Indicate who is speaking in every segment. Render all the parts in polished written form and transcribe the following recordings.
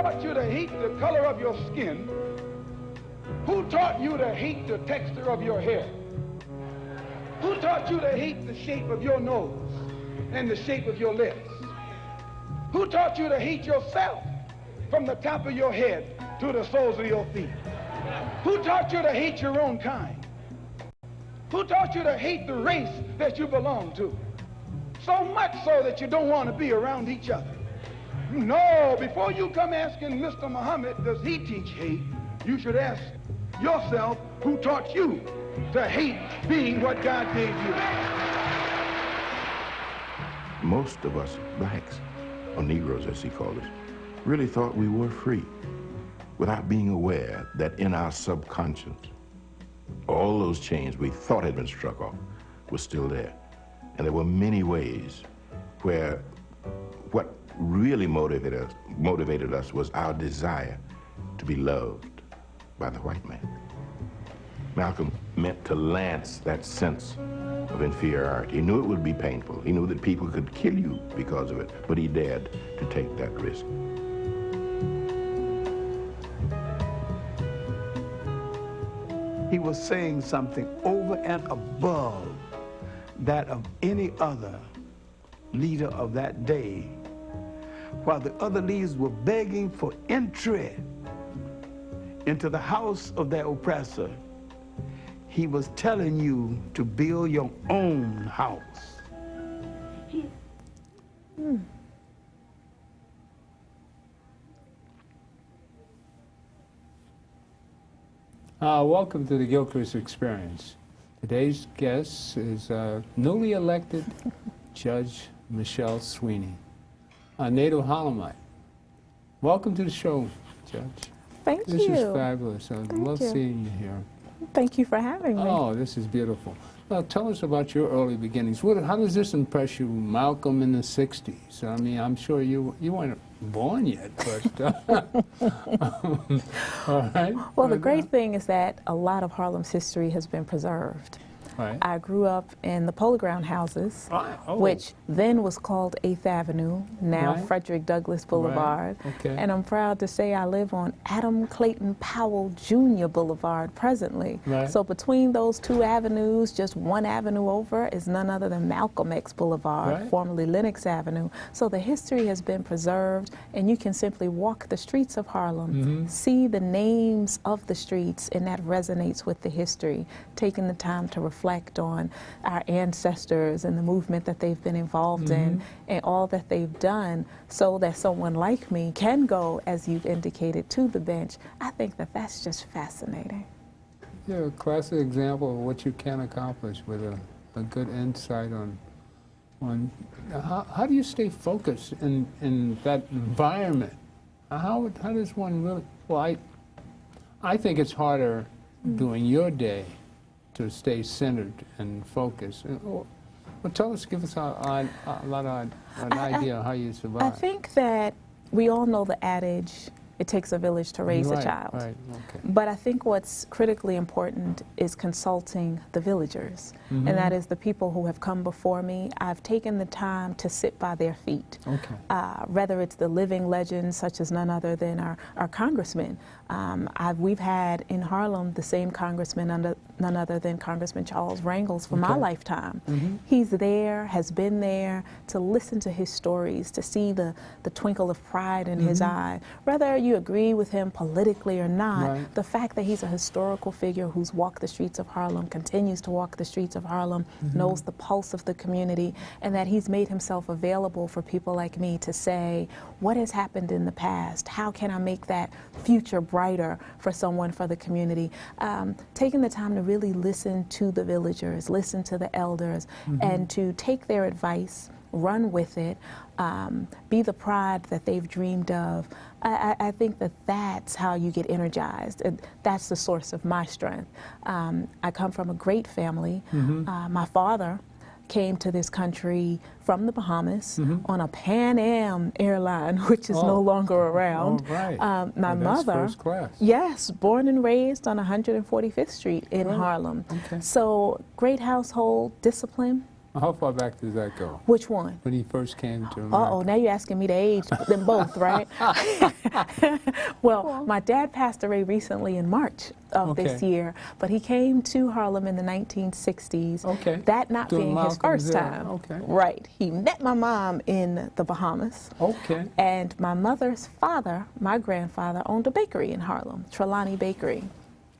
Speaker 1: taught you to hate the color of your skin? Who taught you to hate the texture of your hair? Who taught you to hate the shape of your nose and the shape of your lips? Who taught you to hate yourself from the top of your head to the soles of your feet? Who taught you to hate your own kind? Who taught you to hate the race that you belong to? So much so that you don't want to be around each other. No, before you come asking Mr. Muhammad, does he teach hate, you should ask yourself, who taught you to hate being what God gave you?
Speaker 2: Most of us blacks, or Negroes as he called us, really thought we were free without being aware that in our subconscious, all those chains we thought had been struck off were still there. And there were many ways where what really motivated us was our desire to be loved by the white man. Malcolm meant to lance that sense of inferiority. He knew it would be painful. He knew that people could kill you because of it, but he dared to take that risk.
Speaker 3: He was saying something over and above that of any other leader of that day, while the other leaders were begging for entry into the house of their oppressor. He was telling you to build your own house.
Speaker 4: Welcome to the Gilchrist Experience. Today's guest is newly elected Judge Michelle Sweeney, a native Harlemite. Welcome to the show, Judge.
Speaker 5: Thank you.
Speaker 4: This is fabulous. I love
Speaker 5: you.
Speaker 4: seeing you here.
Speaker 5: Thank you for having me.
Speaker 4: Oh, this is beautiful. Well, tell us about your early beginnings. How does this impress you, Malcolm in the 60s? I mean, I'm sure you weren't born yet, but... all right.
Speaker 5: Well, the great thing is that a lot of Harlem's history has been preserved.
Speaker 4: Right.
Speaker 5: I grew up in the Polo Ground houses, which then was called 8th Avenue, now Frederick Douglass Boulevard.
Speaker 4: Right. Okay.
Speaker 5: And I'm proud to say I live on Adam Clayton Powell Jr. Boulevard presently.
Speaker 4: Right.
Speaker 5: So between those two avenues, just one avenue over is none other than Malcolm X Boulevard, formerly Lenox Avenue. So the history has been preserved, and you can simply walk the streets of Harlem, see the names of the streets, and that resonates with the history, taking the time to reflect on our ancestors and the movement that they've been involved in and all that they've done so that someone like me can go, as you've indicated, to the bench. I think that that's just fascinating.
Speaker 4: Yeah, a classic example of what you can accomplish with a good insight on how do you stay focused in that environment? How does one really, well, I think it's harder during your day to stay centered and focused. Well, tell us, give us an idea of how you survive.
Speaker 5: I think that we all know the adage, it takes a village to raise a child.
Speaker 4: Right, okay.
Speaker 5: But I think what's critically important is consulting the villagers, and that is the people who have come before me. I've taken the time to sit by their feet.
Speaker 4: Okay.
Speaker 5: Whether it's the living legends, such as none other than our congressmen. We've had in Harlem the same congressman, none other than Congressman Charles Rangels for my lifetime. He's there, has been there to listen to his stories, to see the twinkle of pride in his eye. Whether you agree with him politically or not, the fact that he's a historical figure who's walked the streets of Harlem, continues to walk the streets of Harlem, knows the pulse of the community, and that he's made himself available for people like me to say, what has happened in the past? How can I make that future brighter for someone, for the community? Taking the time to really listen to the villagers, listen to the elders, and to take their advice, run with it, be the pride that they've dreamed of. I think that that's how you get energized. That's the source of my strength. I come from a great family. My father came to this country from the Bahamas on a Pan Am airline, which is no longer around. My mother,
Speaker 4: first class.
Speaker 5: Yes, born and raised on 145th Street in Harlem. So great household, discipline,
Speaker 4: How far back does that go?
Speaker 5: Which one?
Speaker 4: When he first came to America?
Speaker 5: Uh-oh, now you're asking me to age them both, right? Well, my dad passed away recently in March of this year, but he came to Harlem in the 1960s.
Speaker 4: Okay.
Speaker 5: That not
Speaker 4: During
Speaker 5: being his
Speaker 4: Malcolm's
Speaker 5: first
Speaker 4: era.
Speaker 5: time.
Speaker 4: Okay.
Speaker 5: Right. He met my mom in the Bahamas.
Speaker 4: Okay.
Speaker 5: And my mother's father, my grandfather, owned a bakery in Harlem, Trelawney Bakery,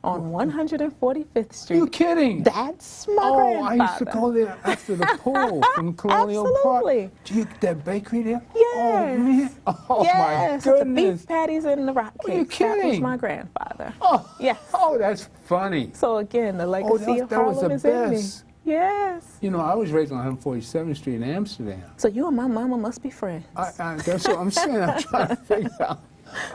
Speaker 5: on 145th Street.
Speaker 4: You kidding?
Speaker 5: That's my grandfather.
Speaker 4: I used to go there after the pool from Colonial
Speaker 5: Absolutely.
Speaker 4: Park. Do you that bakery there?
Speaker 5: Yes.
Speaker 4: Oh man. Oh
Speaker 5: Yes,
Speaker 4: my
Speaker 5: with the
Speaker 4: goodness.
Speaker 5: beef patties and the rock cakes.
Speaker 4: Are you
Speaker 5: That was
Speaker 4: kidding?
Speaker 5: my grandfather.
Speaker 4: Oh.
Speaker 5: Yes.
Speaker 4: Oh, that's funny.
Speaker 5: So again, the legacy of
Speaker 4: that was
Speaker 5: Harlem
Speaker 4: the
Speaker 5: is in me.
Speaker 4: best.
Speaker 5: Yes.
Speaker 4: You know, I was raised on 147th Street in Amsterdam.
Speaker 5: So you and my mama must be friends.
Speaker 4: That's what I'm saying. I'm trying to figure out.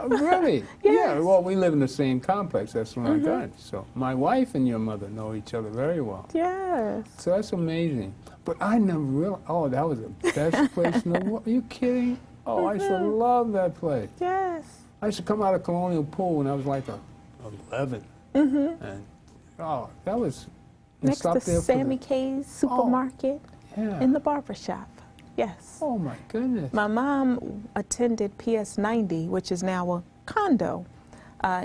Speaker 4: Really? Yeah.
Speaker 5: Yes.
Speaker 4: Well, we live in the same complex. That's when I got it. So my wife and your mother know each other very well.
Speaker 5: Yes.
Speaker 4: So that's amazing. But I never realized. Oh, that was the best place in the world. Are you kidding? Oh, I used to love that place.
Speaker 5: Yes.
Speaker 4: I used to come out of Colonial Pool when I was like 11. And oh, that was
Speaker 5: Next to Sammy K's supermarket in the barber shop. Yes.
Speaker 4: Oh my goodness.
Speaker 5: My mom attended PS 90, which is now a condo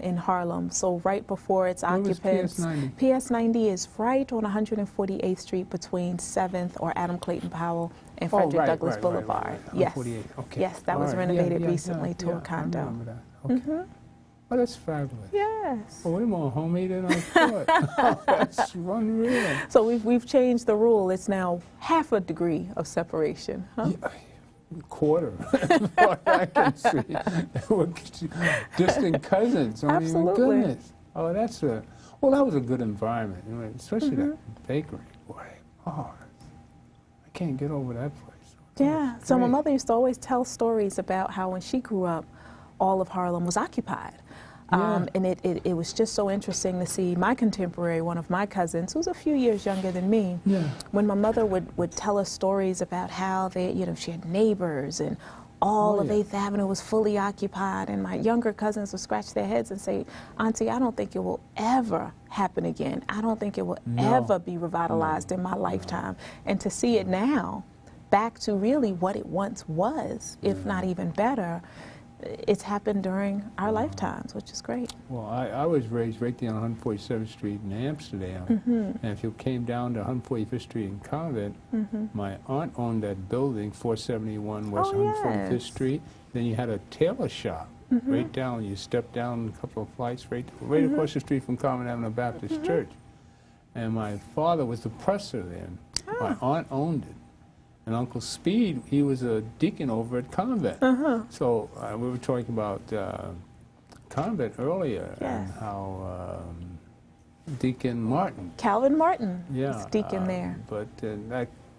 Speaker 5: in Harlem. So right before its occupants.
Speaker 4: PS 90?
Speaker 5: PS 90 is right on 148th Street between 7th or Adam Clayton Powell and Frederick Douglass Boulevard.
Speaker 4: Yes.
Speaker 5: Okay. Yes, that was renovated recently to a condo.
Speaker 4: I remember that. Okay. Oh, that's fabulous.
Speaker 5: Yes.
Speaker 4: Oh, we're more homey than I thought. Oh, that's unreal.
Speaker 5: So we've changed the rule. It's now half a degree of separation. Huh?
Speaker 4: Yeah, quarter, what I can see. We're distant cousins. I mean,
Speaker 5: Absolutely.
Speaker 4: goodness. Oh, that's a, well, that was a good environment, I mean, especially that bakery. Boy, oh, I can't get over that place.
Speaker 5: Yeah. So my
Speaker 4: great.
Speaker 5: mother used to always tell stories about how when she grew up, all of Harlem was occupied. And it was just so interesting to see my contemporary, one of my cousins, who's a few years younger than me, when my mother would tell us stories about how they, you know, she had neighbors and all of 8th Avenue was fully occupied, and my younger cousins would scratch their heads and say, Auntie, I don't think it will ever happen again. I don't think it will ever be revitalized in my lifetime. And to see it now, back to really what it once was, if not even better, it's happened during our lifetimes, which is great.
Speaker 4: Well, I was raised right there on 147th Street in Amsterdam. And if you came down to 145th Street in Convent, my aunt owned that building, 471 West 145th Street. Then you had a tailor shop right down. You stepped down a couple of flights right across the street from Common Avenue Baptist Church. And my father was the presser there. My aunt owned it. And Uncle Speed, he was a deacon over at Convent. So we were talking about Convent earlier and how Deacon Martin.
Speaker 5: Calvin Martin is deacon there.
Speaker 4: But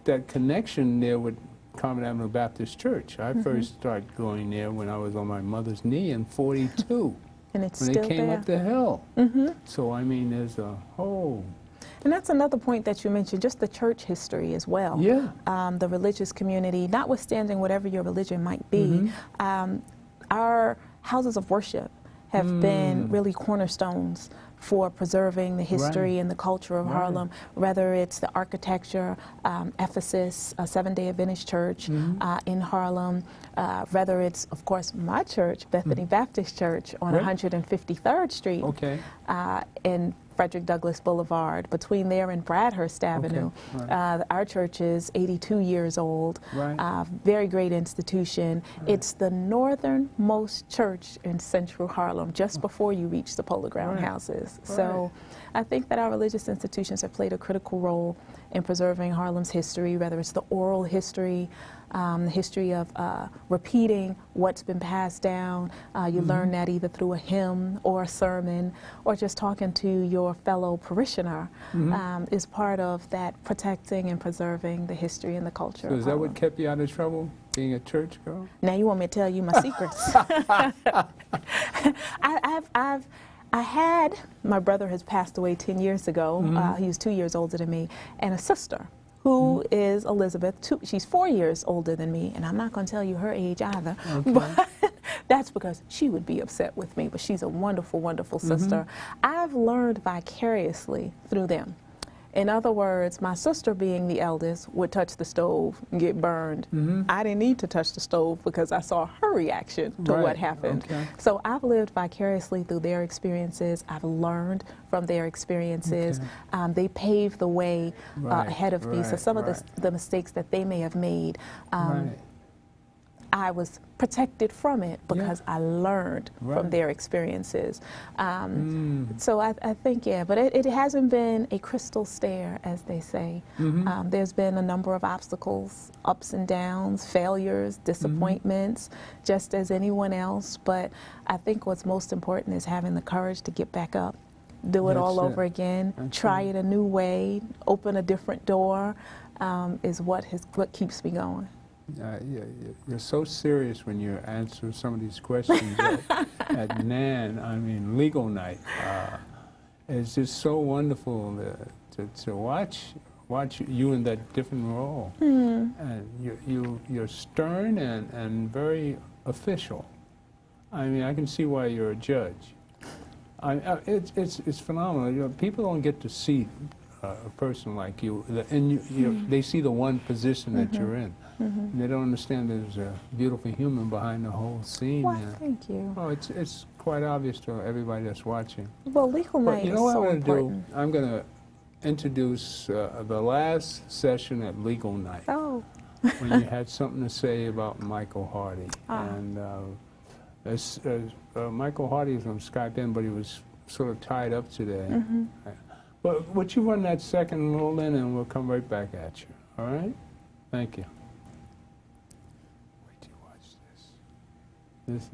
Speaker 4: that connection there with Common Avenue Baptist Church, I first started going there when I was on my mother's knee in 42.
Speaker 5: And it's
Speaker 4: when
Speaker 5: still
Speaker 4: they came
Speaker 5: there.
Speaker 4: up the hill. So, I mean, there's a whole...
Speaker 5: And that's another point that you mentioned, just the church history as well.
Speaker 4: Yeah.
Speaker 5: The religious community, notwithstanding whatever your religion might be, our houses of worship have been really cornerstones for preserving the history and the culture of Harlem, whether it's the architecture, Ephesus, a Seventh-day Adventist church in Harlem, whether it's, of course, my church, Bethany Baptist Church on 153rd Street in Frederick Douglass Boulevard, between there and Bradhurst Avenue. Our church is 82 years old, very great institution. It's the northernmost church in central Harlem, just before you reach the Polo Ground houses. So I think that our religious institutions have played a critical role in preserving Harlem's history, whether it's the oral history, the history of repeating what's been passed down. You learn that either through a hymn or a sermon or just talking to your fellow parishioner is part of that protecting and preserving the history and the culture.
Speaker 4: So
Speaker 5: of
Speaker 4: is that
Speaker 5: Harlem.
Speaker 4: what kept you out of trouble, being a church girl?
Speaker 5: Now you want me to tell you my secrets. I had, my brother has passed away 10 years ago. He was 2 years older than me, and a sister who is Elizabeth. She's 4 years older than me, and I'm not going to tell you her age either. But that's because she would be upset with me, but she's a wonderful, wonderful sister. I've learned vicariously through them In other words, my sister, being the eldest, would touch the stove and get burned. I didn't need to touch the stove because I saw her reaction to what happened.
Speaker 4: Okay.
Speaker 5: So I've lived vicariously through their experiences. I've learned from their experiences. They paved the way ahead of me. So some of the mistakes that they may have made, I was protected from it because I learned from their experiences. So I think, but it hasn't been a crystal stair, as they say. There's been a number of obstacles, ups and downs, failures, disappointments, just as anyone else. But I think what's most important is having the courage to get back up, do it all over again, try it a new way, open a different door, is what keeps me going.
Speaker 4: You're so serious when you answer some of these questions at NAN. I mean, legal night. It's just so wonderful to watch you in that different role. And you're stern and very official. I mean, I can see why you're a judge. It's phenomenal. You know, people don't get to see a person like you, and they see the one position that you're in. And they don't understand there's a beautiful human behind the whole scene.
Speaker 5: Well, thank you.
Speaker 4: Oh, it's quite obvious to everybody that's watching.
Speaker 5: Well, legal night is so important.
Speaker 4: I'm going to introduce the last session at legal night.
Speaker 5: Oh.
Speaker 4: When you had something to say about Michael Hardy. And Michael Hardy was on Skype in, but he was sort of tied up today. But would you run that second roll in, and we'll come right back at you. All right? Thank you. Wait till you watch this. This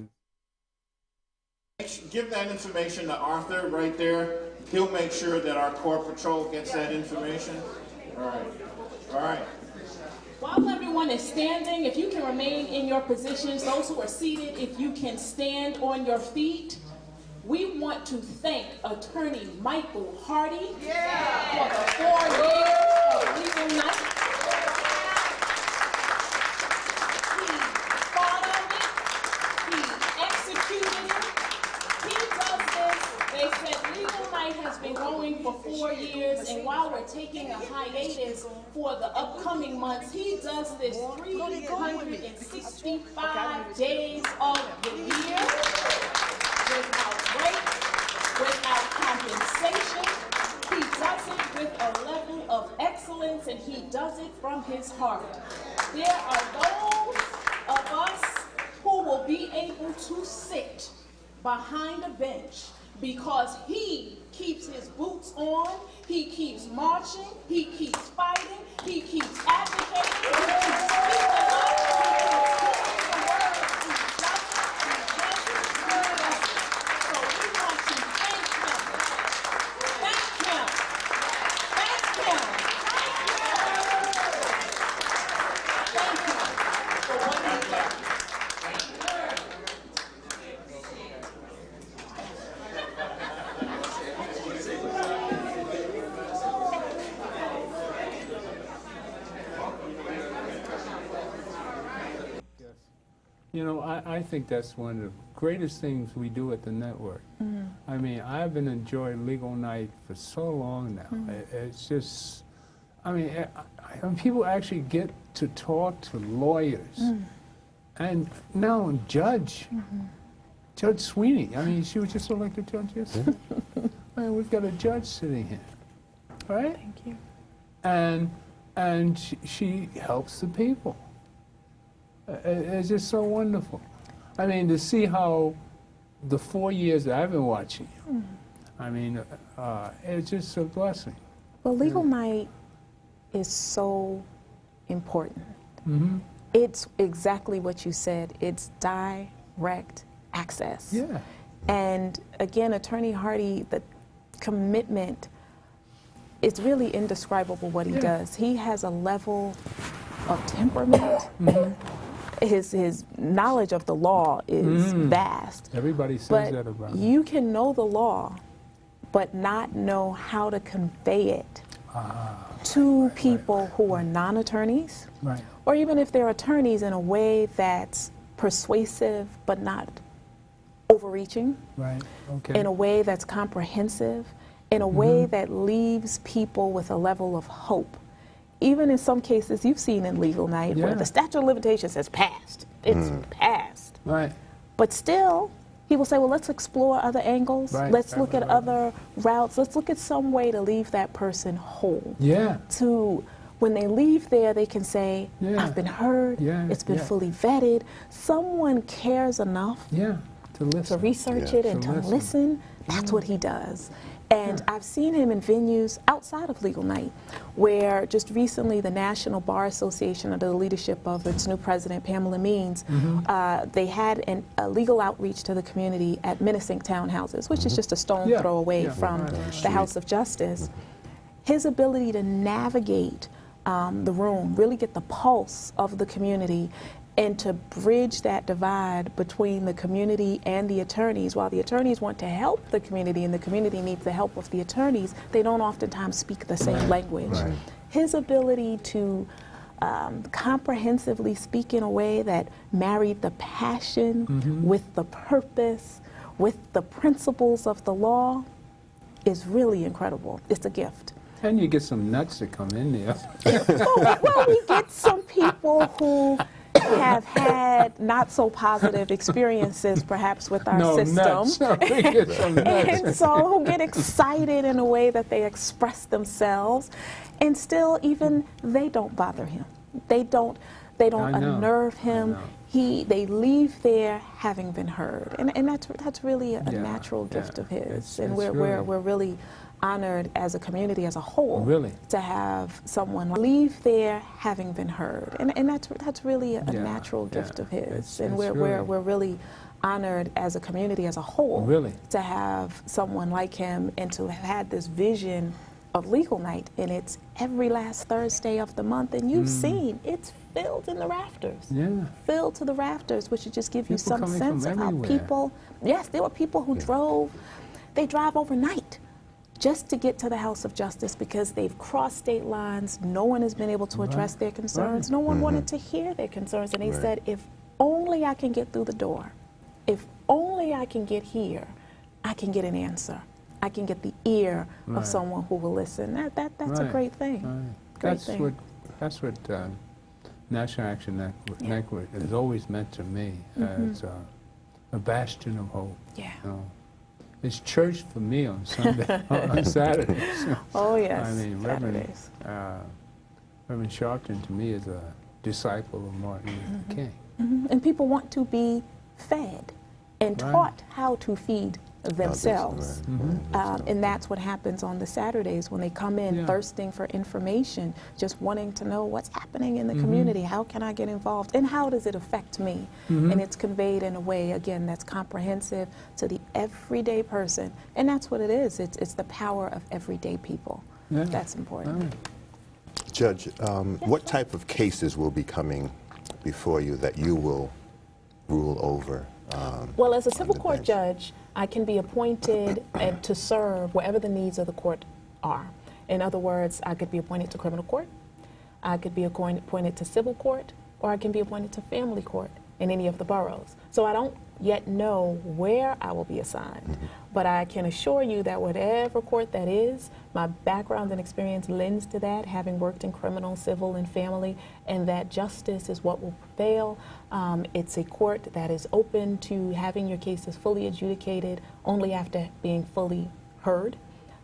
Speaker 4: is.
Speaker 6: Give that information to Arthur right there. He'll make sure that our Court Patrol gets that information. All right. All right.
Speaker 7: While everyone is standing, if you can remain in your positions, those who are seated, if you can stand on your feet. We want to thank Attorney Michael Hardy for the 4 years of legal night. He fought on it. He executed it. He does this. They said legal night has been going for 4 years, and while we're taking a hiatus for the upcoming months, he does this 365 days of the year. Without break, without compensation. He does it with a level of excellence, and he does it from his heart. There are those of us who will be able to sit behind a bench because he keeps his boots on, he keeps marching, he keeps fighting, he keeps advocating, he keeps speaking up,
Speaker 4: You know, I think that's one of the greatest things we do at the network. I mean, I've been enjoying legal night for so long now. It's just, I mean, people actually get to talk to lawyers. And now Judge Sweeney, I mean, she was just elected judge yesterday. I mean, we've got a judge sitting here, right?
Speaker 5: Thank you.
Speaker 4: And she helps the people. It's just so wonderful. I mean, to see how the 4 years that I've been watching you, I mean, it's just a blessing.
Speaker 5: Well, legal night is so important. It's exactly what you said. It's direct access.
Speaker 4: Yeah.
Speaker 5: And again, Attorney Hardy, the commitment, it's really indescribable what he does. He has a level of temperament. His knowledge of the law is vast.
Speaker 4: Everybody says that about him.
Speaker 5: You can know the law, but not know how to convey it to people who are non-attorneys, or even if they're attorneys, in a way that's persuasive but not overreaching, in a way that's comprehensive, in a way that leaves people with a level of hope. Even in some cases you've seen in legal night where the statute of limitations has passed. It's passed.
Speaker 4: Right.
Speaker 5: But still, he will say, well, let's explore other angles. Let's look at other routes. Let's look at some way to leave that person whole.
Speaker 4: Yeah.
Speaker 5: To, when they leave there, they can say, I've been heard. It's been fully vetted. Someone cares enough
Speaker 4: to listen,
Speaker 5: to research it and to listen. That's what he does. And I've seen him in venues outside of legal night, where just recently the National Bar Association, under the leadership of its new president, Pamela Means, they had a legal outreach to the community at Menacing Townhouses, which is just a stone throw away from the House of Justice. His ability to navigate the room, really get the pulse of the community, and to bridge that divide between the community and the attorneys. While the attorneys want to help the community and the community needs the help of the attorneys, they don't oftentimes speak the same language. His ability to comprehensively speak in a way that married the passion with the purpose, with the principles of the law is really incredible. It's a gift.
Speaker 4: And you get some nuts that come in there.
Speaker 5: Well, we get some people who have had not so positive experiences perhaps with our system. And so who get excited in a way that they express themselves, and still even they don't bother him. They don't unnerve him. They leave there having been heard. And that's really a natural gift of his. And we're really honored as a community as a whole to have someone leave there having been heard, and that's really a natural gift of his. And we're really honored as a community as a whole to have someone like him, and to have had this vision of legal night, and it's every last Thursday of the month, and you've seen it's filled in the rafters, filled to the rafters, which should just give you some sense of how people. Yes, there were people who drive overnight just to get to the House of Justice because they've crossed state lines. No one has been able to address their concerns. No one wanted to hear their concerns. And they said, if only I can get through the door, if only I can get here, I can get an answer. I can get the ear of someone who will listen. That's a great thing.
Speaker 4: That's what National Action Network has always meant to me, as a bastion of hope. You know? It's church for me on Sunday, on Saturdays.
Speaker 5: Oh yes.
Speaker 4: I mean, Reverend Sharpton to me is a disciple of Martin Luther King.
Speaker 5: And people want to be fed and taught how to feed themselves. And that's what happens on the Saturdays when they come in thirsting for information, just wanting to know what's happening in the community. How can I get involved? And how does it affect me? And it's conveyed in a way, again, that's comprehensive to the everyday person. And that's what it is. It's the power of everyday people. That's important.
Speaker 8: Judge, what type of cases will be coming before you that you will rule over?
Speaker 7: Well, as a civil court judge, I can be appointed to serve wherever the needs of the court are. In other words, I could be appointed to criminal court, I could be appointed to civil court, or I can be appointed to family court in any of the boroughs. So I don't yet know where I will be assigned, but I can assure you that whatever court that is, my background and experience lends to that, having worked in criminal, civil, and family, and that justice is what will prevail. It's a court that is open to having your cases fully adjudicated only after being fully heard,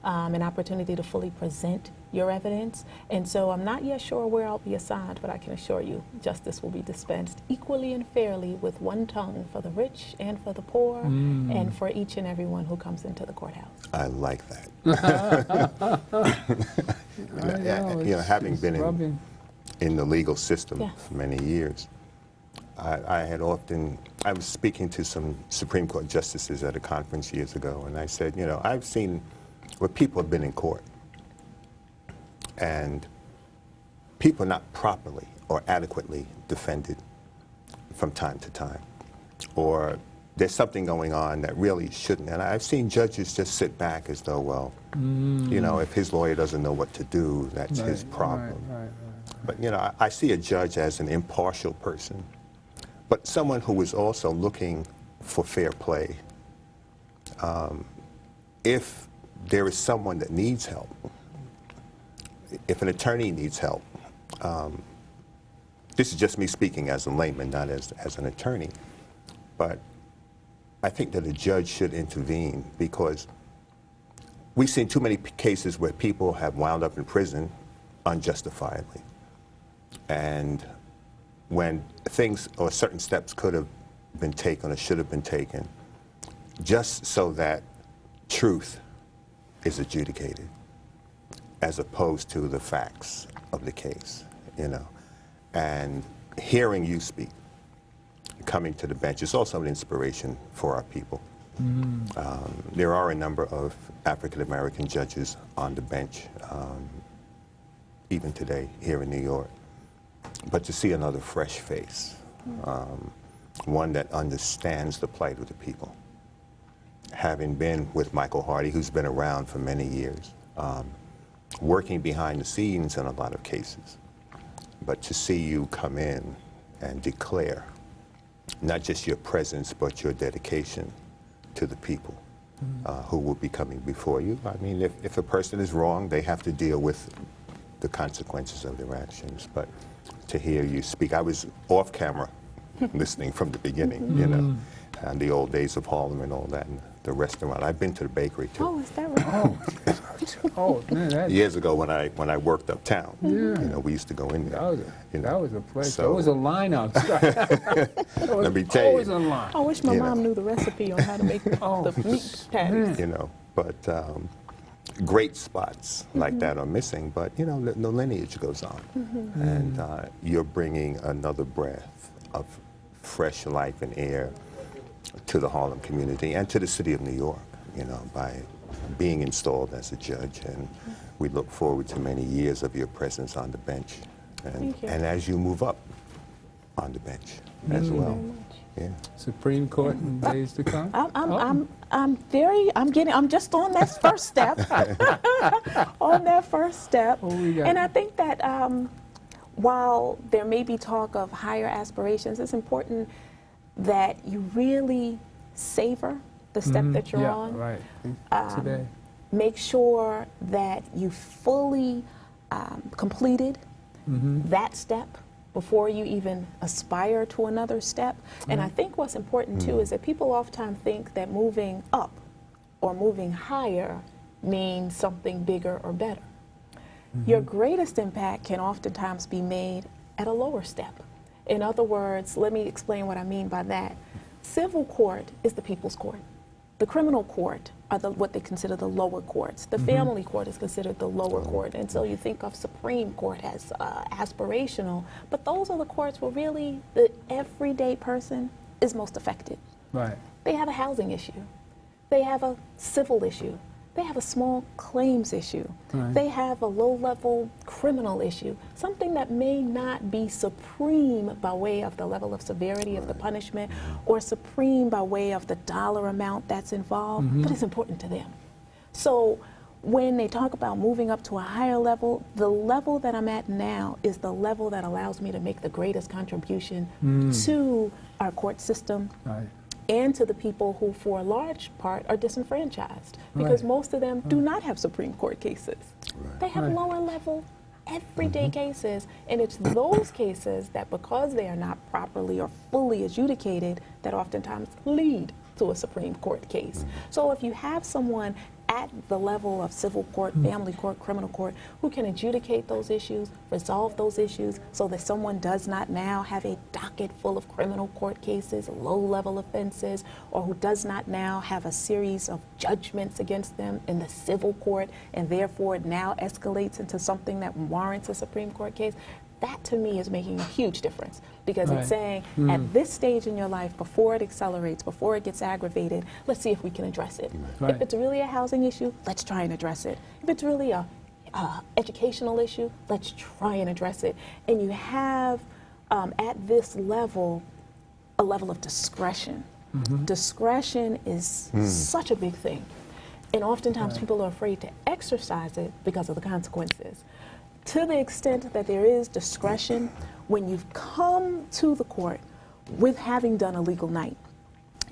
Speaker 7: an opportunity to fully present your evidence. And so I'm not yet sure where I'll be assigned, but I can assure you justice will be dispensed equally and fairly with one tongue for the rich and for the poor and for each and every one who comes into the courthouse.
Speaker 8: I like that. Having been in the legal system for many years, I was speaking to some Supreme Court justices at a conference years ago, and I said, I've seen where people have been in court and people not properly or adequately defended from time to time, or there's something going on that really shouldn't. And I've seen judges just sit back as though, well, if his lawyer doesn't know what to do, that's his problem. But, I see a judge as an impartial person, but someone who is also looking for fair play. If there is someone that needs help, if an attorney needs help, this is just me speaking as a layman, not as an attorney, but I think that a judge should intervene, because we've seen too many cases where people have wound up in prison unjustifiably. And when things or certain steps could have been taken or should have been taken, just so that truth is adjudicated, as opposed to the facts of the case, you know. And hearing you speak, coming to the bench, is also an inspiration for our people. There are a number of African-American judges on the bench, even today here in New York. But to see another fresh face, one that understands the plight of the people, having been with Michael Hardy, who's been around for many years, working behind the scenes in a lot of cases, but to see you come in and declare not just your presence, but your dedication to the people who will be coming before you. I mean, if a person is wrong, they have to deal with the consequences of their actions. But to hear you speak, I was off camera listening from the beginning, you know, and the old days of Harlem and all that, and the restaurant. I've been to the bakery too.
Speaker 5: Oh, is that right?
Speaker 4: Oh man, that,
Speaker 8: Years ago when I worked uptown, you know, we used to go in there.
Speaker 4: that was a place.
Speaker 8: So-
Speaker 4: There was a line outside.
Speaker 8: Let me tell
Speaker 4: Always
Speaker 8: you,
Speaker 4: a line.
Speaker 5: I wish my
Speaker 8: You
Speaker 5: mom
Speaker 8: know.
Speaker 5: knew the recipe on how to make the meat patties.
Speaker 8: you know, but great spots like that are missing, but you know, the lineage goes on. And you're bringing another breath of fresh life and air to the Harlem community and to the city of New York, you know, by being installed as a judge. And we look forward to many years of your presence on the bench. And,
Speaker 5: Thank you.
Speaker 8: and as you move up on the bench as well. Yeah.
Speaker 4: Supreme Court in days to come.
Speaker 5: I'm just on that first step. On that first step.
Speaker 4: What we got?
Speaker 5: And I think that while there may be talk of higher aspirations, it's important that you really savor the step that you're
Speaker 4: yeah,
Speaker 5: on.
Speaker 4: right. Today.
Speaker 5: Make sure that you fully completed that step before you even aspire to another step. And I think what's important too is that people oftentimes think that moving up or moving higher means something bigger or better. Your greatest impact can oftentimes be made at a lower step. In other words, let me explain what I mean by that. Civil court is the people's court. The criminal court are what they consider the lower courts. The family court is considered the lower court. And so you think of Supreme Court as aspirational, but those are the courts where really the everyday person is most affected.
Speaker 4: Right.
Speaker 5: They have a housing issue. They have a civil issue. They have a small claims issue.
Speaker 4: Right.
Speaker 5: They have a low-level criminal issue, something that may not be supreme by way of the level of severity of the punishment or supreme by way of the dollar amount that's involved, but it's important to them. So when they talk about moving up to a higher level, the level that I'm at now is the level that allows me to make the greatest contribution to our court system,
Speaker 4: Right.
Speaker 5: and to the people who, for a large part, are disenfranchised, because
Speaker 4: Right.
Speaker 5: most of them do not have Supreme Court cases. They have
Speaker 4: Right.
Speaker 5: lower level, everyday cases, and it's those cases that, because they are not properly or fully adjudicated, that oftentimes lead to a Supreme Court case. So if you have someone at the level of civil court, family court, criminal court, who can adjudicate those issues, resolve those issues, so that someone does not now have a docket full of criminal court cases, low-level offenses, or who does not now have a series of judgments against them in the civil court, and therefore it now escalates into something that warrants a Supreme Court case, that to me is making a huge difference, because
Speaker 4: Right.
Speaker 5: it's saying at this stage in your life, before it accelerates, before it gets aggravated, let's see if we can address it.
Speaker 4: Right.
Speaker 5: If it's really a housing issue, let's try and address it. If it's really a educational issue, let's try and address it. And you have at this level a level of discretion. Discretion is such a big thing. And oftentimes people are afraid to exercise it because of the consequences. To the extent that there is discretion, when you've come to the court with having done a legal night,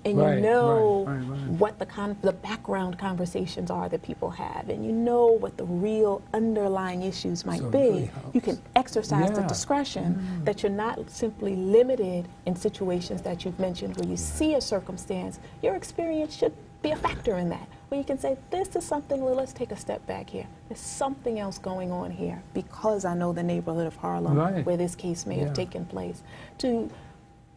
Speaker 5: and
Speaker 4: Right,
Speaker 5: you know
Speaker 4: right.
Speaker 5: what the background conversations are that people have, and you know what the real underlying issues might
Speaker 4: So it
Speaker 5: be,
Speaker 4: really
Speaker 5: you can exercise the
Speaker 4: Yeah.
Speaker 5: discretion that you're not simply limited in situations that you've mentioned where you see a circumstance. Your experience should be a factor in that, where you can say, this is something, well, let's take a step back here. There's something else going on here because I know the neighborhood of Harlem
Speaker 4: Right.
Speaker 5: where this case may have taken place. To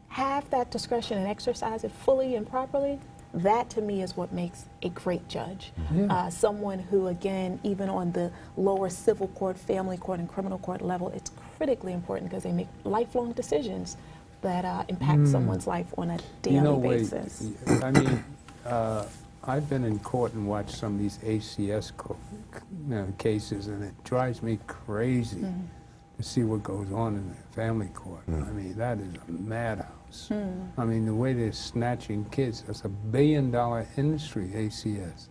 Speaker 5: have that discretion and exercise it fully and properly, that to me is what makes a great judge.
Speaker 4: Yeah.
Speaker 5: Someone who, again, even on the lower civil court, family court, and criminal court level, it's critically important because they make lifelong decisions that impact someone's life on a daily basis.
Speaker 4: I mean, I've been in court and watched some of these ACS cases, and it drives me crazy to see what goes on in the family court. I mean, that is a madhouse. I mean, the way they're snatching kids, that's $1 billion industry, ACS.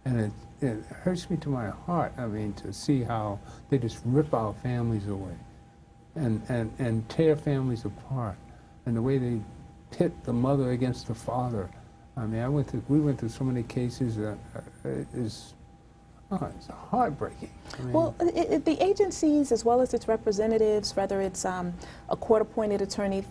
Speaker 4: And it hurts me to my heart, I mean, to see how they just rip our families away and tear families apart. And the way they pit the mother against the father. I mean, we went through so many cases that it's heartbreaking. I mean,
Speaker 5: Well, the agencies, as well as its representatives, whether it's a court-appointed attorney,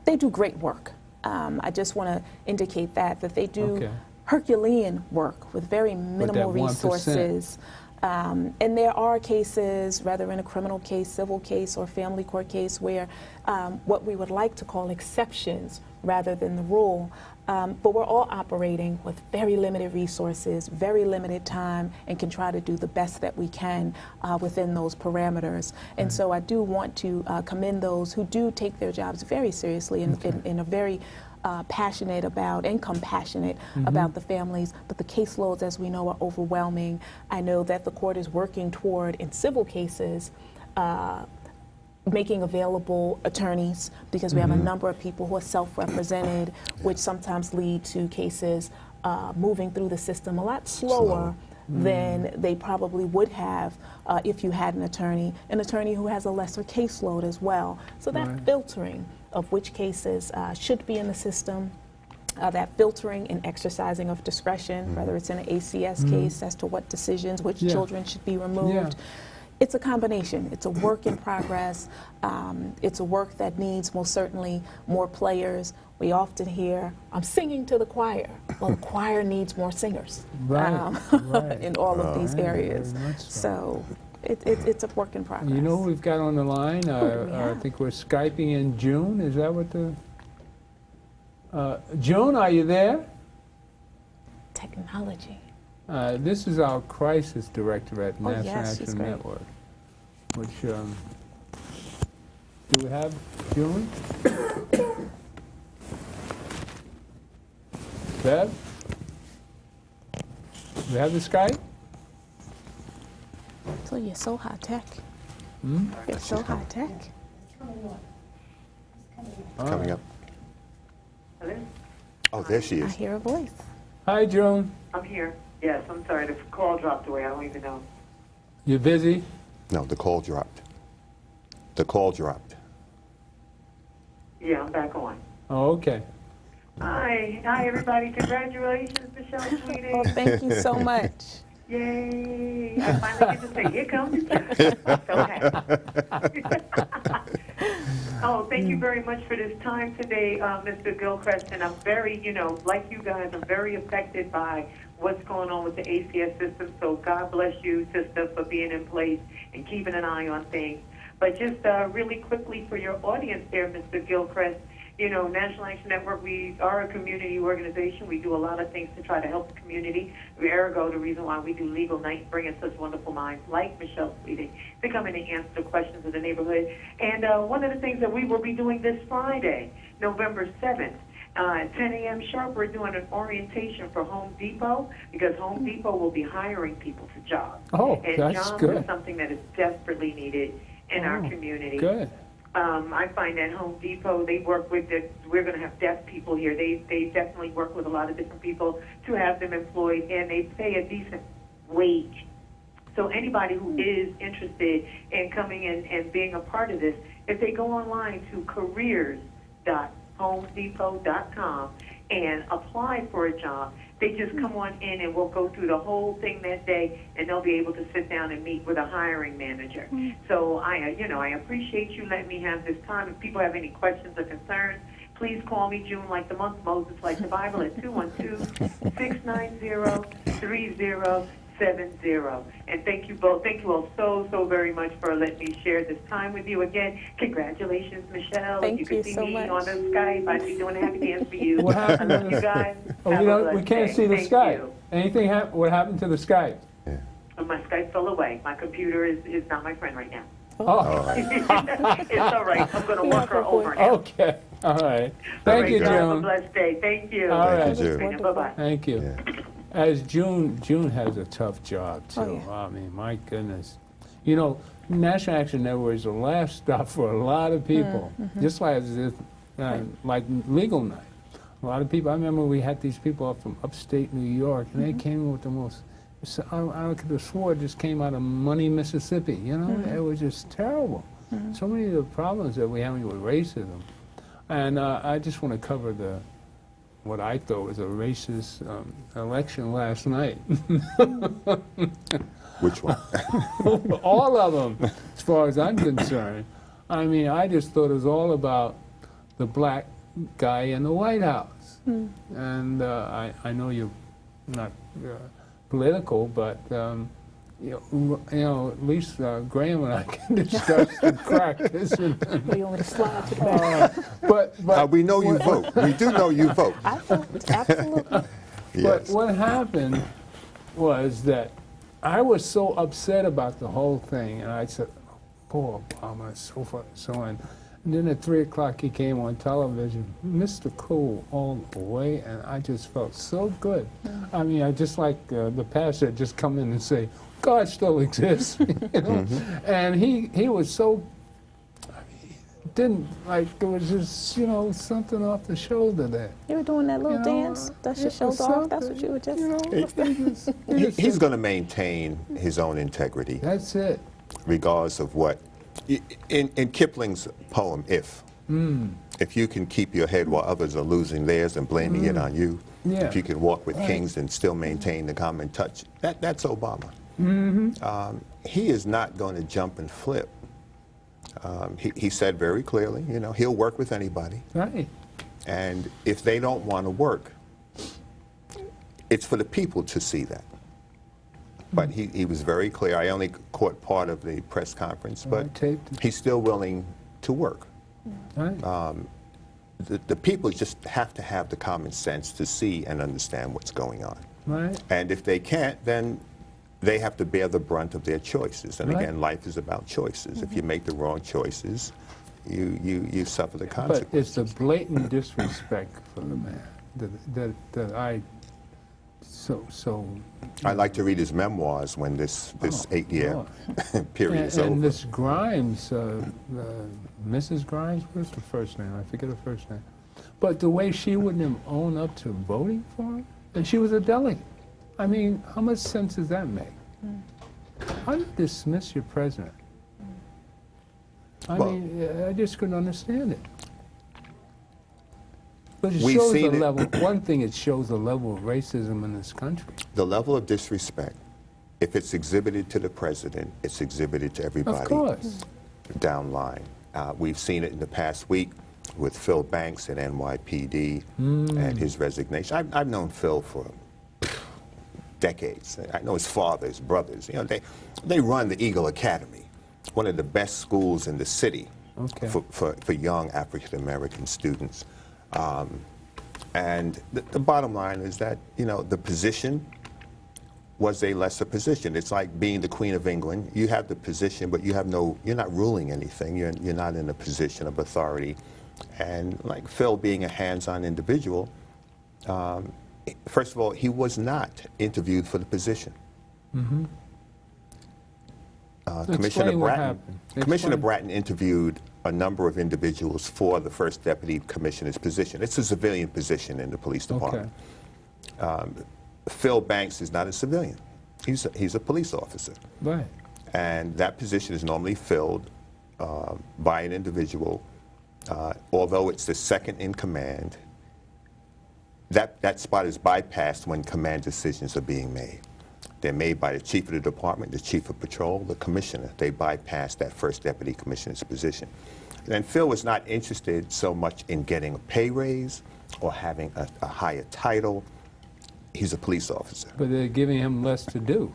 Speaker 5: they do great work. I just want to indicate that they do Herculean work with very minimal resources. And there are cases, whether in a criminal case, civil case, or family court case, where what we would like to call exceptions rather than the rule. But we're all operating with very limited resources, very limited time, and can try to do the best that we can within those parameters. And so I do want to commend those who do take their jobs very seriously and are very passionate about and compassionate about the families, but the caseloads, as we know, are overwhelming. I know that the court is working toward, in civil cases, making available attorneys, because we have a number of people who are self-represented, which sometimes lead to cases moving through the system a lot slower than they probably would have if you had an attorney who has a lesser caseload as well. So that filtering of which cases should be in the system, that filtering and exercising of discretion, whether it's in an ACS case as to what decisions, which children should be removed. It's a combination. It's a work in progress. It's a work that needs most certainly more players. We often hear, I'm singing to the choir. Well, the choir needs more singers in all of these areas. So it's a work in progress.
Speaker 4: you know who we've got on the line? I think we're Skyping in June. Is that what the... June, are you there?
Speaker 5: Technology.
Speaker 4: This is our crisis director at National
Speaker 5: yes, she's
Speaker 4: Action
Speaker 5: great.
Speaker 4: Network. Which, do we have June? Bev? Do we have the Skype?
Speaker 5: So you're so high tech. You're so high tech.
Speaker 8: Coming up.
Speaker 9: Hello?
Speaker 8: Oh, there she
Speaker 5: I
Speaker 8: is.
Speaker 5: hear a voice.
Speaker 4: Hi, June.
Speaker 9: I'm here. Yes, I'm sorry. The call dropped away. I don't even know.
Speaker 4: You busy?
Speaker 8: No, the call dropped. The call dropped.
Speaker 9: Yeah, I'm back on.
Speaker 4: Oh, okay.
Speaker 9: Hi, everybody. Congratulations, Michelle, sweetie.
Speaker 5: Oh, thank you so much.
Speaker 9: Yay. I finally get to say, here comes the judge. I'm so happy. Oh, thank you very much for this time today, Mr. Gilchrist. And I'm very, like you guys, I'm very affected by what's going on with the ACS system. So God bless you, sister, for being in place and keeping an eye on things. But just really quickly for your audience there, Mr. Gilchrist, National Action Network, we are a community organization. We do a lot of things to try to help the community. Ergo, the reason why we do Legal Night, bringing such wonderful minds like Michelle Sweeting to come in and answer the questions of the neighborhood. And one of the things that we will be doing this Friday, November 7th, at 10 a.m. sharp, we're doing an orientation for Home Depot, because Home Depot will be hiring people for jobs.
Speaker 4: Oh,
Speaker 9: and
Speaker 4: that's
Speaker 9: jobs
Speaker 4: good.
Speaker 9: is something that is desperately needed in our community.
Speaker 4: Good.
Speaker 9: I find that Home Depot, they work with we're going to have deaf people here. They definitely work with a lot of different people to have them employed, and they pay a decent wage. So anybody who is interested in coming in and being a part of this, if they go online to careers.homedepot.com and apply for a job. They just come on in and we'll go through the whole thing that day, and they'll be able to sit down and meet with a hiring manager. So I appreciate you letting me have this time. If people have any questions or concerns, please call me, June like the month, Moses like the Bible, at 212-690-3070. And thank you both. Thank you all so very much for letting me share this time with you again. Congratulations, Michelle.
Speaker 5: Thank
Speaker 9: if you
Speaker 5: you
Speaker 9: could see
Speaker 5: so
Speaker 9: me
Speaker 5: much.
Speaker 9: on the Skype, I'd be doing a happy dance for you.
Speaker 4: What
Speaker 9: I
Speaker 4: happened
Speaker 9: love
Speaker 4: to
Speaker 9: you
Speaker 4: the-
Speaker 9: guys.
Speaker 4: Oh,
Speaker 9: Have
Speaker 4: we
Speaker 9: a
Speaker 4: don't. We
Speaker 9: blessed
Speaker 4: can't
Speaker 9: day.
Speaker 4: see the
Speaker 9: Thank
Speaker 4: Skype.
Speaker 9: you.
Speaker 4: Anything? What happened to the Skype?
Speaker 9: My Skype fell away. My computer is not my friend right now.
Speaker 4: Oh.
Speaker 9: It's all right. I'm going to walk her over now.
Speaker 4: Okay. All right.
Speaker 9: All
Speaker 4: Thank
Speaker 9: right,
Speaker 4: you,
Speaker 9: guys, have a
Speaker 4: June.
Speaker 9: blessed day. Thank you.
Speaker 4: All right.
Speaker 8: Thank you, June.
Speaker 9: Bye-bye.
Speaker 4: Thank you.
Speaker 8: Yeah.
Speaker 4: As June has a tough job too.
Speaker 5: Oh, yeah.
Speaker 4: I mean, my goodness. You know, National Action Network is the last stop for a lot of people. Just like like legal night. A lot of people. I remember we had these people up from upstate New York, and they came with the most. I could have swore it just came out of Money, Mississippi. You know, it was just terrible. So many of the problems that we're having with racism, and I just want to cover what I thought was a racist election last night.
Speaker 8: Which one?
Speaker 4: All of them, as far as I'm concerned. I mean, I just thought it was all about the black guy in the White House. And I know you're not political, but you know, at least Graham and I can discuss the practice.
Speaker 5: You want me to slide to the back?
Speaker 4: But
Speaker 8: We know you vote. We do know you vote.
Speaker 5: I vote, absolutely.
Speaker 4: But
Speaker 8: Yes.
Speaker 4: what happened was that I was so upset about the whole thing, and I said, poor Obama, so on. And then at 3 o'clock he came on television, Mr. Cool all the way, and I just felt so good. I mean, I just like the pastor had just come in and say, God still exists, you know? And he was so, didn't, like, it was just, you know, something off the shoulder there.
Speaker 5: You were doing that little
Speaker 4: You know,
Speaker 5: dance, dust your
Speaker 4: it
Speaker 5: shoulder
Speaker 4: was
Speaker 5: off, that's what
Speaker 4: something,
Speaker 5: you were just...
Speaker 4: You know,
Speaker 8: He's going to maintain his own integrity,
Speaker 4: that's it.
Speaker 8: regardless of what. In Kipling's poem, If you can keep your head while others are losing theirs and blaming it on you,
Speaker 4: Yeah.
Speaker 8: if you can walk with kings and still maintain the common touch, that's Obama. He is not going to jump and flip. He said very clearly, you know, he'll work with anybody.
Speaker 4: Right.
Speaker 8: And if they don't want to work, it's for the people to see that. But he was very clear. I only caught part of the press conference, but
Speaker 4: taped it.
Speaker 8: he's still willing to work.
Speaker 4: Right.
Speaker 8: The people just have to have the common sense to see and understand what's going on.
Speaker 4: Right.
Speaker 8: And if they can't, then they have to bear the brunt of their choices. And
Speaker 4: Right.
Speaker 8: again, life is about choices. If you make the wrong choices, you suffer the
Speaker 4: But
Speaker 8: consequences.
Speaker 4: it's the blatant disrespect for the man that I so.
Speaker 8: I like to read his memoirs when this 8-year
Speaker 4: Lord.
Speaker 8: period is over.
Speaker 4: And this Grimes, Mrs. Grimes, what's the first name? I forget her first name. But the way she wouldn't have owned up to voting for him, and she was a delegate. I mean, how much sense does that make? How do you dismiss your president? I
Speaker 8: Well-
Speaker 4: mean, I just couldn't understand it. But it
Speaker 8: We've
Speaker 4: shows the
Speaker 8: seen it.
Speaker 4: level. One thing, it shows the level of racism in this country.
Speaker 8: The level of disrespect, if it's exhibited to the president, it's exhibited to everybody
Speaker 4: Of course.
Speaker 8: down line. We've seen it in the past week with Phil Banks at NYPD and his resignation. I've known Phil for decades. I know his father, his brothers. You know, they run the Eagle Academy, one of the best schools in the city
Speaker 4: Okay.
Speaker 8: for young African American students. And the bottom line is that, you know, the position was a lesser position. It's like being the Queen of England. You have the position, but you're not ruling anything. You're not in a position of authority. And like Phil being a hands-on individual, first of all, he was not interviewed for the position. Commissioner
Speaker 4: Explain what
Speaker 8: Bratton,
Speaker 4: happened.
Speaker 8: Commissioner
Speaker 4: Explain.
Speaker 8: Bratton interviewed a number of individuals for the first deputy commissioner's position. It's a civilian position in the police department. Phil Banks is not a civilian. He's a police officer.
Speaker 4: Right.
Speaker 8: And that position is normally filled by an individual, although it's the second in command. that spot is bypassed when command decisions are being made. They're made by the chief of the department, the chief of patrol, the commissioner. They bypass that first deputy commissioner's position. And Phil was not interested so much in getting a pay raise or having a higher title. He's a police officer.
Speaker 4: But they're giving him less to do.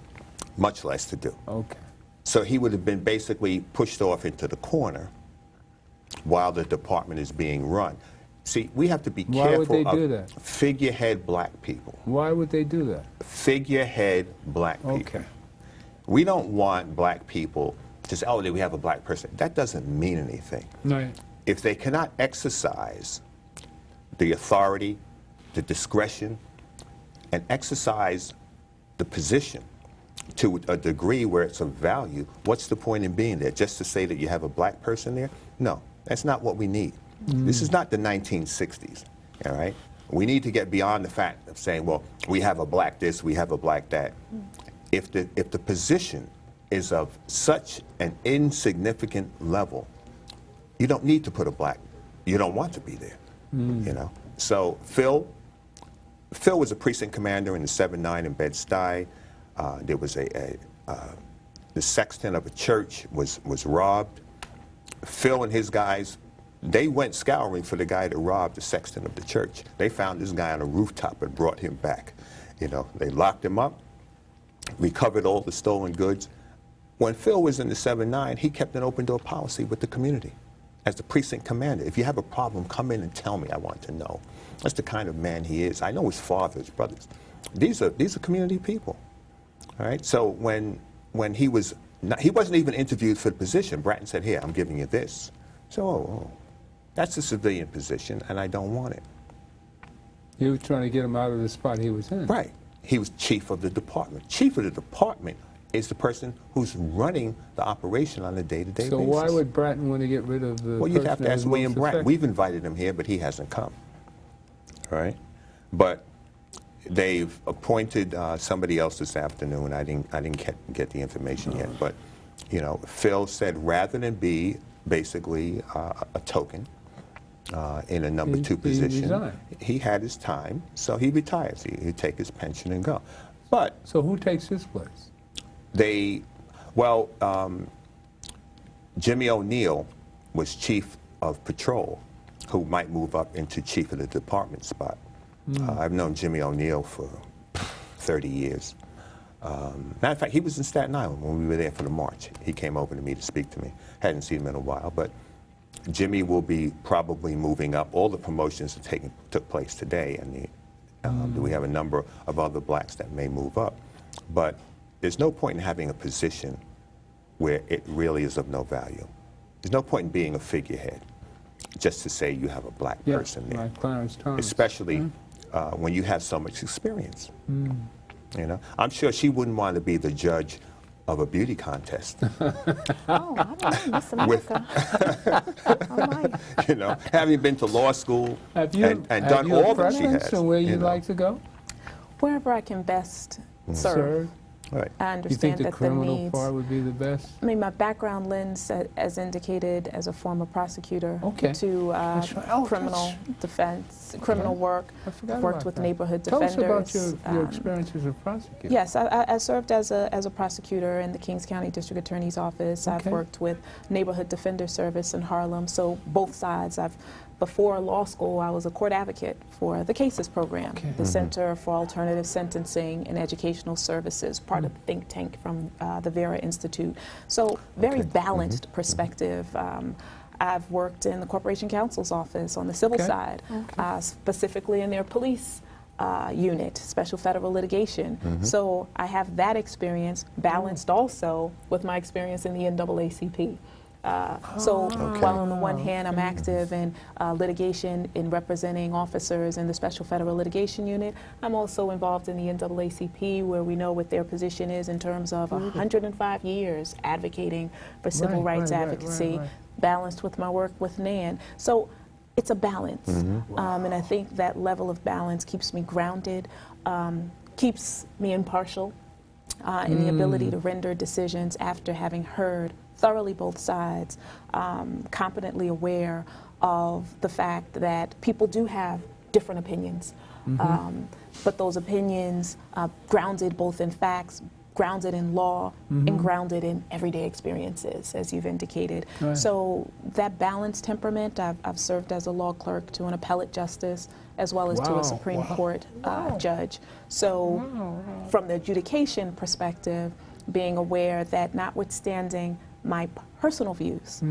Speaker 8: Much less to do.
Speaker 4: Okay.
Speaker 8: So he would have been basically pushed off into the corner while the department is being run. See, we have to be
Speaker 4: Why would
Speaker 8: careful
Speaker 4: they do
Speaker 8: of
Speaker 4: that?
Speaker 8: figurehead black people.
Speaker 4: Why would they do that?
Speaker 8: Figurehead black people.
Speaker 4: Okay.
Speaker 8: We don't want black people to say, oh, we have a black person. That doesn't mean anything.
Speaker 4: Right.
Speaker 8: If they cannot exercise the authority, the discretion, and exercise the position to a degree where it's of value, what's the point in being there? Just to say that you have a black person there? No, that's not what we need. This is not the 1960s, all right? We need to get beyond the fact of saying, well, we have a black this, we have a black that. If the position is of such an insignificant level, you don't need to put a black, you don't want to be there, you know? So Phil was a precinct commander in the 7-9 in Bed-Stuy. There was the sexton of a church was robbed. Phil and his guys, they went scouring for the guy that robbed the sexton of the church. They found this guy on a rooftop and brought him back. You know, they locked him up, recovered all the stolen goods. When Phil was in the 7-9, he kept an open door policy with the community. As the precinct commander, if you have a problem, come in and tell me, I want to know. That's the kind of man he is. I know his father, his brothers. These are community people, all right? So when he wasn't even interviewed for the position. Bratton said, here, I'm giving you this. So, that's a civilian position, and I don't want it.
Speaker 4: He was trying to get him out of the spot he was in.
Speaker 8: Right. He was chief of the department. Chief of the department is the person who's running the operation on a day-to-day basis.
Speaker 4: So why would Bratton want to get rid of the
Speaker 8: Well, you'd have to ask William Bratton. We've invited him here, but he hasn't come. All right? But they've appointed somebody else this afternoon. I didn't get the information yet. But, you know, Phil said rather than be basically a token in a number 2 position, he had his time, so he retires. He'd take his pension and go. But
Speaker 4: so who takes his place?
Speaker 8: Jimmy O'Neill was chief of patrol, who might move up into chief of the department spot. I've known Jimmy O'Neill for 30 years. Matter of fact, he was in Staten Island when we were there for the march. He came over to me to speak to me. Hadn't seen him in a while, but Jimmy will be probably moving up. All the promotions that took place today, and we have a number of other blacks that may move up. But there's no point in having a position where it really is of no value. There's no point in being a figurehead just to say you have a black person there.
Speaker 4: Like Clarence Thomas.
Speaker 8: Especially when you have so much experience. You know, I'm sure she wouldn't want to be the judge of a beauty contest.
Speaker 5: Oh, I don't know, Miss America. I might.
Speaker 8: You know, having been to law school and done
Speaker 4: all
Speaker 8: that she has.
Speaker 4: So where you'd like to go?
Speaker 5: Wherever I can best serve.
Speaker 8: Right.
Speaker 5: I understand
Speaker 4: you think
Speaker 5: that
Speaker 4: the criminal
Speaker 5: needs.
Speaker 4: part would be the best?
Speaker 5: I mean, my background lends, as indicated, as a former prosecutor to criminal defense, criminal work.
Speaker 4: I
Speaker 5: worked with neighborhood
Speaker 4: Tell
Speaker 5: defenders.
Speaker 4: us about your experience as a prosecutor.
Speaker 5: Yes, I served as a prosecutor in the Kings County District Attorney's Office. I've worked with Neighborhood Defender Service in Harlem, so both sides. Before law school, I was a court advocate for the CASES program, the Center for Alternative Sentencing and Educational Services, part of the think tank from the Vera Institute. So very balanced perspective. I've worked in the Corporation Counsel's office on the civil side, specifically in their police unit, special federal litigation. So I have that experience balanced also with my experience in the NAACP. While on the one hand I'm active in litigation in representing officers in the Special Federal Litigation Unit, I'm also involved in the NAACP, where we know what their position is in terms of 105 years advocating for civil rights advocacy, balanced with my work with NAN. So it's a balance, and I think that level of balance keeps me grounded, keeps me impartial in the ability to render decisions after having heard thoroughly both sides, competently aware of the fact that people do have different opinions. But those opinions, grounded both in facts, grounded in law, and grounded in everyday experiences, as you've indicated.
Speaker 4: Right.
Speaker 5: So that balanced temperament, I've served as a law clerk to an appellate justice, as well as to a Supreme Court judge. So from the adjudication perspective, being aware that notwithstanding my personal views,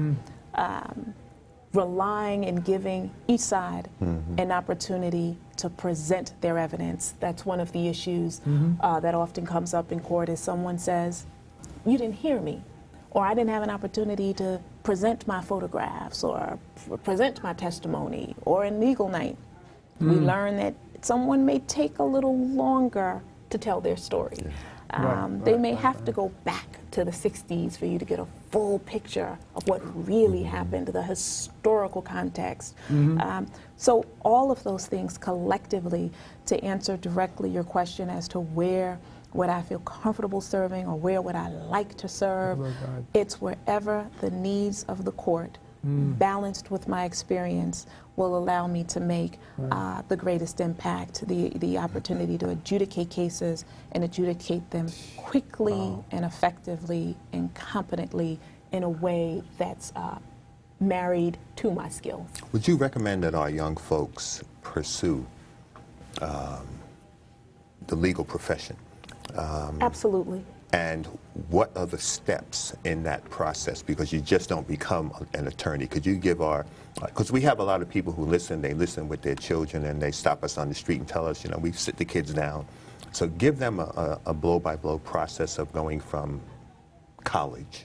Speaker 5: relying and giving each side an opportunity to present their evidence. That's one of the issues that often comes up in court is someone says, you didn't hear me, or I didn't have an opportunity to present my photographs or present my testimony, or in legal night, we learn that someone may take a little longer to tell their story. They may have to go back to the 60s for you to get a full picture of what really happened, the historical context. So all of those things collectively, to answer directly your question as to where would I feel comfortable serving or where would I like to serve, it's wherever the needs of the court, balanced with my experience, will allow me to make the greatest impact, the opportunity to adjudicate cases and adjudicate them quickly and effectively and competently in a way that's married to my skills.
Speaker 8: Would you recommend that our young folks pursue the legal profession?
Speaker 5: Absolutely.
Speaker 8: And what are the steps in that process? Because you just don't become an attorney. Could you give our, because we have a lot of people who listen, they listen with their children and they stop us on the street and tell us, you know, we sit the kids down. So give them a blow-by-blow process of going from college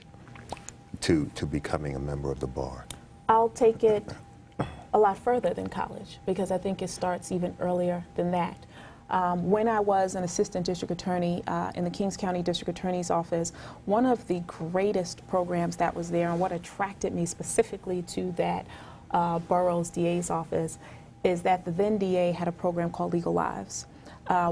Speaker 8: to becoming a member of the bar.
Speaker 5: I'll take it a lot further than college because I think it starts even earlier than that. When I was an assistant district attorney in the Kings County District Attorney's Office, one of the greatest programs that was there and what attracted me specifically to that borough's DA's office is that the then DA had a program called Legal Lives,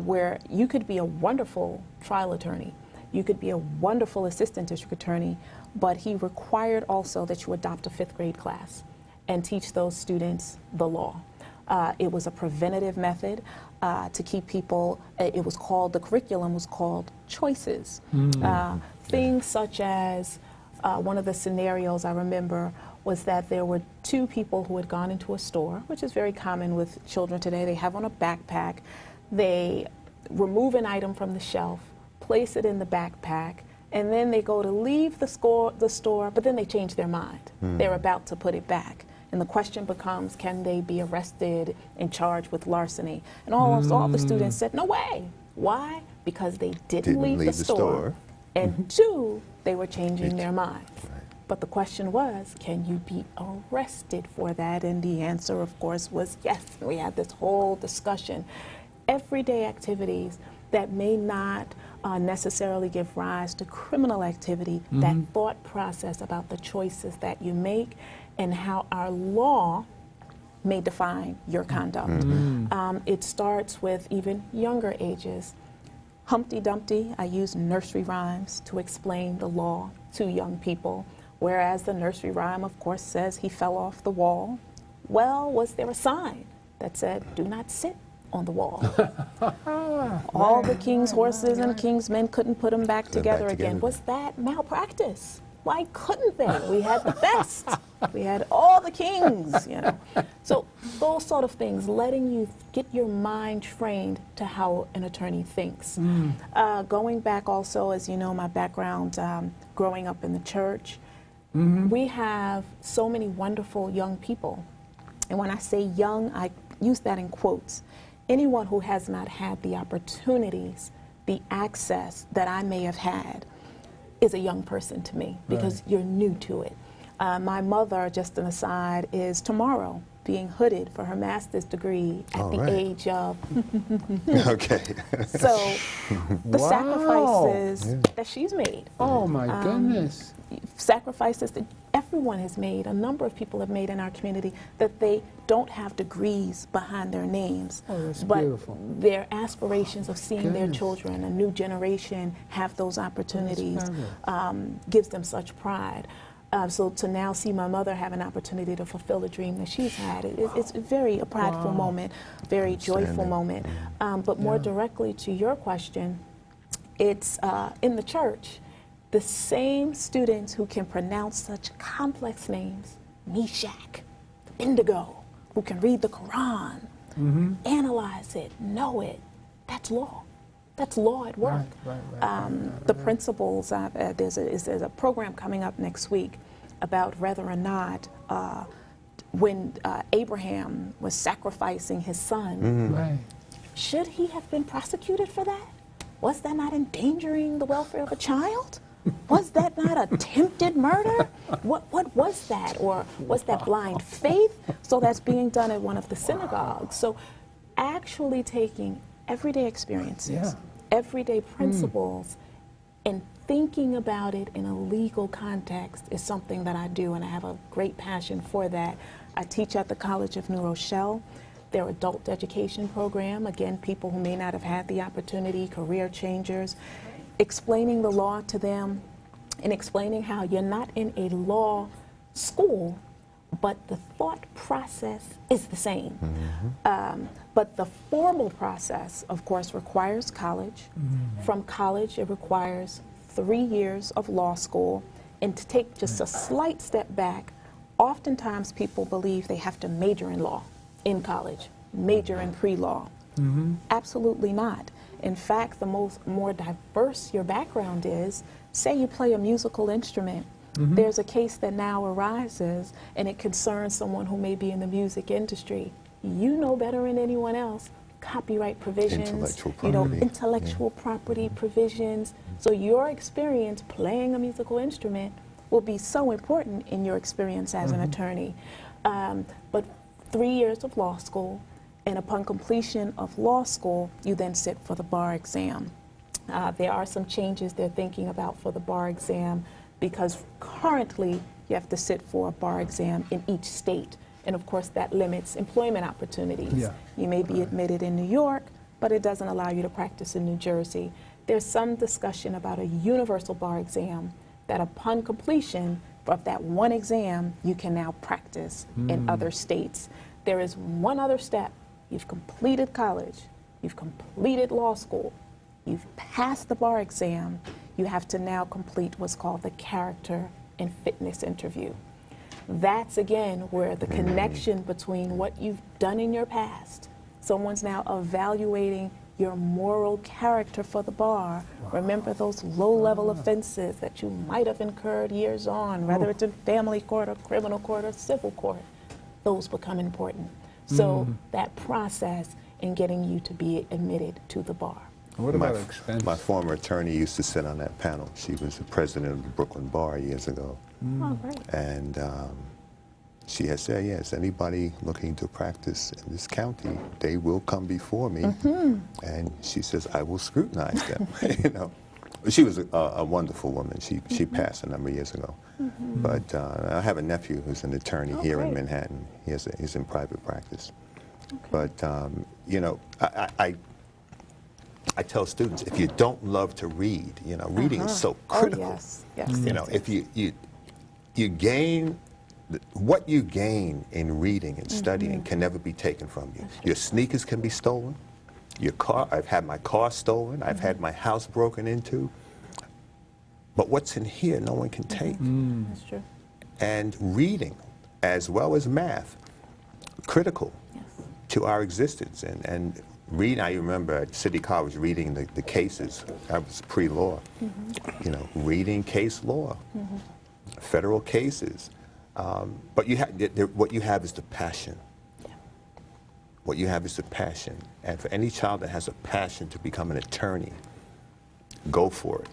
Speaker 5: where you could be a wonderful trial attorney, you could be a wonderful assistant district attorney, but he required also that you adopt a 5th grade class and teach those students the law. It was a preventative method to keep people, it was called, the curriculum was called choices. Things such as, one of the scenarios I remember was that there were 2 people who had gone into a store, which is very common with children today. They have on a backpack, they remove an item from the shelf, place it in the backpack, and then they go to leave the store, but then they change their mind. They're about to put it back. And the question becomes, can they be arrested and charged with larceny? And all the students said, no way. Why? Because they didn't leave the store. And 2, they were changing their minds. But the question was, can you be arrested for that? And the answer, of course, was yes. We had this whole discussion. Everyday activities that may not necessarily give rise to criminal activity, that thought process about the choices that you make and how our law may define your conduct. It starts with even younger ages. Humpty Dumpty, I use nursery rhymes to explain the law to young people, whereas the nursery rhyme, of course, says he fell off the wall. Well, was there a sign that said, do not sit on the wall? All the king's horses and king's men couldn't put them back together again. Was that malpractice? Why couldn't they? We had the best. We had all the kings, you know. So those sort of things, letting you get your mind trained to how an attorney thinks. Going back also, as you know, my background growing up in the church, we have so many wonderful young people. And when I say young, I use that in quotes. Anyone who has not had the opportunities, the access that I may have had, is a young person to me because you're new to it. My mother, just an aside, is tomorrow being hooded for her master's degree at the age of.
Speaker 8: Okay.
Speaker 5: So the sacrifices that she's made.
Speaker 4: Oh my goodness.
Speaker 5: Sacrifices that everyone has made, a number of people have made in our community, that they don't have degrees behind their names, but
Speaker 4: beautiful.
Speaker 5: Their aspirations of seeing their children, a new generation, have those opportunities, gives them such pride. So to now see my mother have an opportunity to fulfill a dream that she's had, it's a prideful moment, very joyful moment. But more directly to your question, it's in the church, the same students who can pronounce such complex names, Meshach, Indigo, who can read the Quran, analyze it, know it, that's law. That's law at work. The principles, there's a program coming up next week about whether or not when Abraham was sacrificing his son, should he have been prosecuted for that? Was that not endangering the welfare of a child? Was that not attempted murder? What was that? Or was that blind faith? So that's being done at one of the synagogues. So actually taking everyday experiences, everyday principles, and thinking about it in a legal context is something that I do, and I have a great passion for that. I teach at the College of New Rochelle, their adult education program, again, people who may not have had the opportunity, career changers, explaining the law to them and explaining how you're not in a law school, but the thought process is the same. But the formal process, of course, requires college. From college, it requires 3 years of law school. And to take just a slight step back, oftentimes people believe they have to major in law in college, major in pre-law. Absolutely not. In fact, the more diverse your background is, say you play a musical instrument, there's a case that now arises and it concerns someone who may be in the music industry. You know better than anyone else copyright provisions, intellectual property provisions. So your experience playing a musical instrument will be so important in your experience as an attorney. But 3 years of law school, and upon completion of law school, you then sit for the bar exam. There are some changes they're thinking about for the bar exam, because currently you have to sit for a bar exam in each state. And of course that limits employment opportunities. You may be admitted in New York, but it doesn't allow you to practice in New Jersey. There's some discussion about a universal bar exam that upon completion of that one exam, you can now practice in other states. There is one other step. You've completed college, you've completed law school, you've passed the bar exam, you have to now complete what's called the character and fitness interview. That's again where the connection between what you've done in your past, someone's now evaluating your moral character for the bar. Remember those low-level offenses that you might have incurred years on, whether it's in family court or criminal court or civil court, those become important. So that process in getting you to be admitted to the bar.
Speaker 4: What about expense?
Speaker 8: My former attorney used to sit on that panel. She was the president of the Brooklyn Bar years ago.
Speaker 5: Oh, great.
Speaker 8: And she has said, yes, anybody looking to practice in this county, they will come before me. And she says, I will scrutinize them. You know, she was a wonderful woman. She passed a number of years ago. But I have a nephew who's an attorney here in Manhattan. He's in private practice. But you know, I tell students, if you don't love to read, you know, reading is so critical. You know, if you gain, what you gain in reading and studying can never be taken from you. Your sneakers can be stolen. Your car, I've had my car stolen. I've had my house broken into. But what's in here, no one can take.
Speaker 5: That's true.
Speaker 8: And reading, as well as math, critical to our existence. And reading, I remember at City College reading the cases. That was pre-law. You know, reading case law, federal cases. But what you have is the passion. What you have is the passion. And for any child that has a passion to become an attorney, go for it.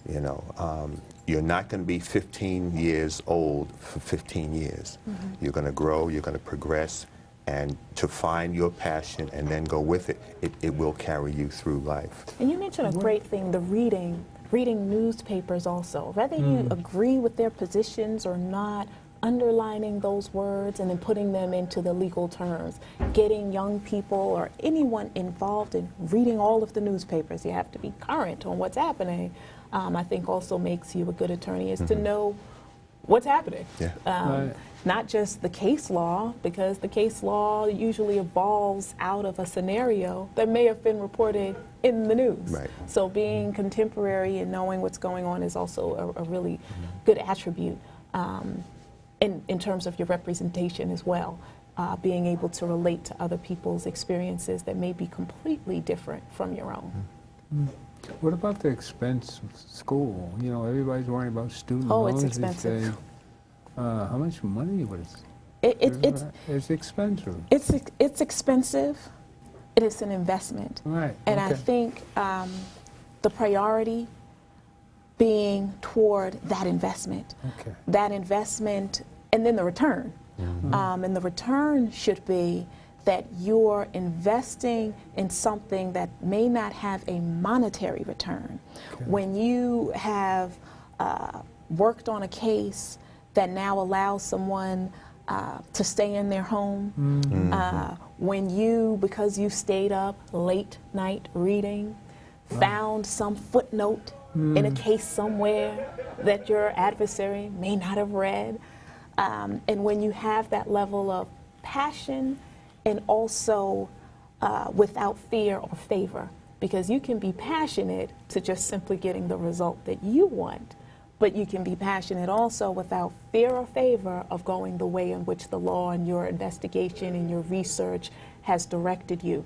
Speaker 8: You know, you're not going to be 15 years old for 15 years. You're going to grow, you're going to progress, and to find your passion and then go with it, it will carry you through life.
Speaker 5: And you mentioned a great thing, the reading newspapers also. Whether you agree with their positions or not, underlining those words and then putting them into the legal terms, getting young people or anyone involved in reading all of the newspapers. You have to be current on what's happening. I think also makes you a good attorney is to know what's happening.
Speaker 8: Yeah.
Speaker 4: Right.
Speaker 5: Not just the case law, because the case law usually evolves out of a scenario that may have been reported in the news.
Speaker 8: Right.
Speaker 5: So being contemporary and knowing what's going on is also a really good attribute in terms of your representation as well. Being able to relate to other people's experiences that may be completely different from your own.
Speaker 4: What about the expense of school? You know, everybody's worrying about student
Speaker 5: Oh,
Speaker 4: loans
Speaker 5: it's
Speaker 4: these
Speaker 5: expensive.
Speaker 4: days. How much money was
Speaker 5: It's
Speaker 4: expensive?
Speaker 5: It's expensive. It is an investment.
Speaker 4: Right.
Speaker 5: And I
Speaker 4: okay.
Speaker 5: think the priority being toward that investment.
Speaker 4: Okay.
Speaker 5: That investment, and then the return. And the return should be that you're investing in something that may not have a monetary return.
Speaker 4: Okay.
Speaker 5: When you have worked on a case that now allows someone to stay in their home, when you, because you stayed up late night reading, found some footnote in a case somewhere that your adversary may not have read, and when you have that level of passion and also without fear or favor, because you can be passionate to just simply getting the result that you want, but you can be passionate also without fear or favor of going the way in which the law and your investigation and your research has directed you.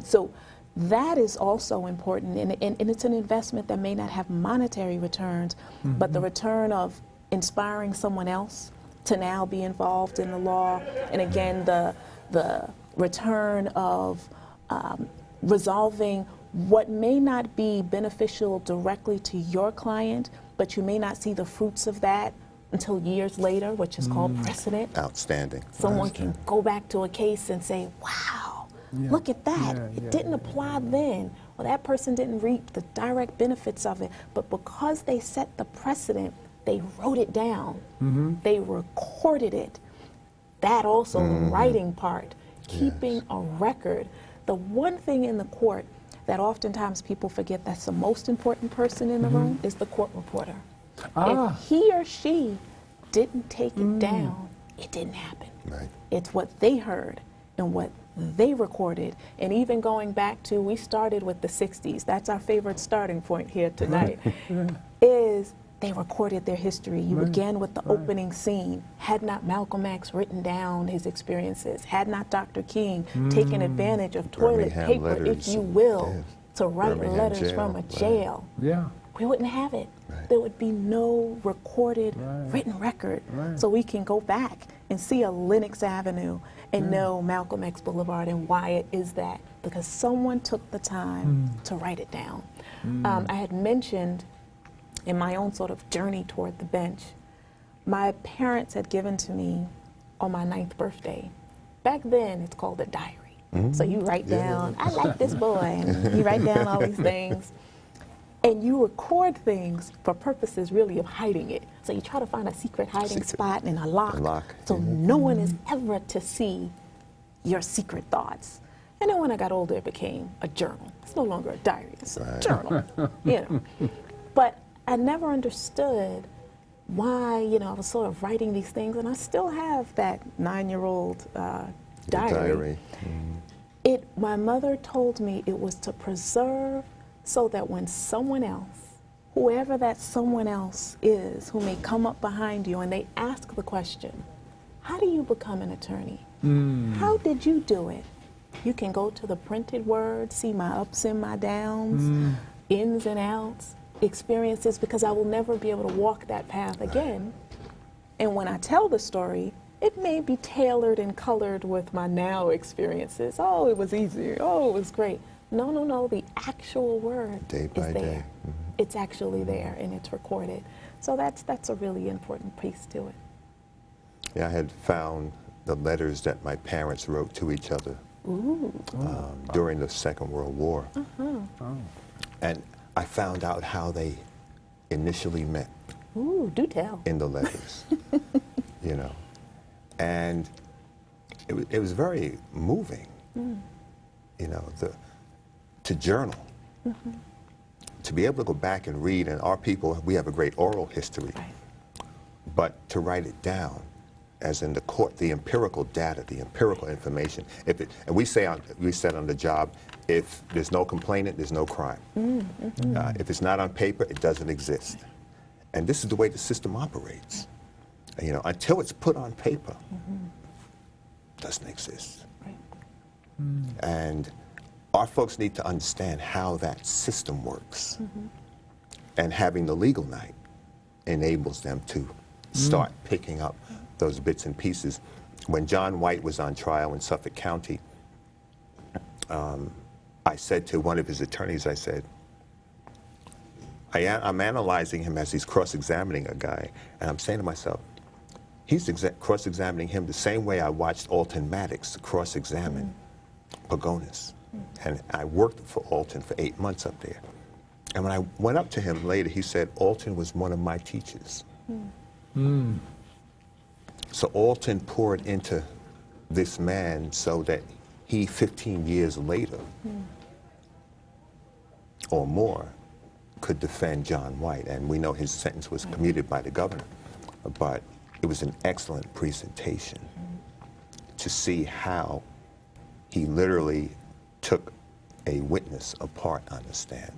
Speaker 5: So that is also important, and it's an investment that may not have monetary returns, but the return of inspiring someone else to now be involved in the law, and again, the return of resolving what may not be beneficial directly to your client, but you may not see the fruits of that until years later, which is called precedent.
Speaker 8: Outstanding.
Speaker 5: Someone can go back to a case and say, wow, look at that. It didn't apply then. Well, that person didn't reap the direct benefits of it, but because they set the precedent, they wrote it down. They recorded it. That also, the writing part, keeping a record. The one thing in the court that oftentimes people forget that's the most important person in the room is the court reporter. If he or she didn't take it down, it didn't happen.
Speaker 8: Right.
Speaker 5: It's what they heard and what they recorded. And even going back to, we started with the 60s, that's our favorite starting point here tonight, is they recorded their history. You began with the opening scene. Had not Malcolm X written down his experiences, had not Dr. King taken advantage of toilet
Speaker 8: Birmingham
Speaker 5: paper,
Speaker 8: letters.
Speaker 5: if you will,
Speaker 8: Yes.
Speaker 5: to write
Speaker 8: Birmingham
Speaker 5: letters
Speaker 8: jail.
Speaker 5: from a jail,
Speaker 4: Yeah.
Speaker 5: we wouldn't have it.
Speaker 8: Right.
Speaker 5: There would be no recorded written record. So we can go back and see a Lenox Avenue and know Malcolm X Boulevard and why it is that, because someone took the time to write it down. I had mentioned in my own sort of journey toward the bench, my parents had given to me on my 9th birthday. Back then, it's called a diary. So you write down, I like this boy, and you write down all these things. And you record things for purposes really of hiding it. So you try to find a secret hiding spot and a lock, so no one is ever to see your secret thoughts. And then when I got older, it became a journal. It's no longer a diary, it's a journal, you know. But I never understood why, I was sort of writing these things, and I still have that 9-year-old diary. My mother told me it was to preserve so that when someone else, whoever that someone else is, who may come up behind you and they ask the question, how do you become an attorney? How did you do it? You can go to the printed word, see my ups and my downs, ins and outs, experiences, because I will never be able to walk that path again. And when I tell the story, it may be tailored and colored with my now experiences. Oh, it was easy. Oh, it was great. No, the actual word
Speaker 8: Day by
Speaker 5: is
Speaker 8: day.
Speaker 5: there. It's actually there and it's recorded. So that's a really important piece to it.
Speaker 8: Yeah, I had found the letters that my parents wrote to each other during the Second World War. And I found out how they initially met.
Speaker 5: Ooh, do tell.
Speaker 8: In the letters, And it was very moving, to journal, to be able to go back and read, and our people, we have a great oral history. but to write it down, as in the court, the empirical data, the empirical information. And we said on the job, if there's no complainant, there's no crime. If it's not on paper, it doesn't exist. And this is the way the system operates. You know, until it's put on paper, it doesn't exist. And our folks need to understand how that system works. And having the legal night enables them to start picking up those bits and pieces. When John White was on trial in Suffolk County, I said to one of his attorneys, I said, I'm analyzing him as he's cross-examining a guy, and I'm saying to myself, he's cross-examining him the same way I watched Alton Maddox cross-examine Pagonis. And I worked for Alton for 8 months up there. And when I went up to him later, he said, Alton was one of my teachers. So Alton poured into this man so that he, 15 years later, or more, could defend John White. And we know his sentence was commuted by the governor. But it was an excellent presentation to see how he literally took a witness apart on the stand.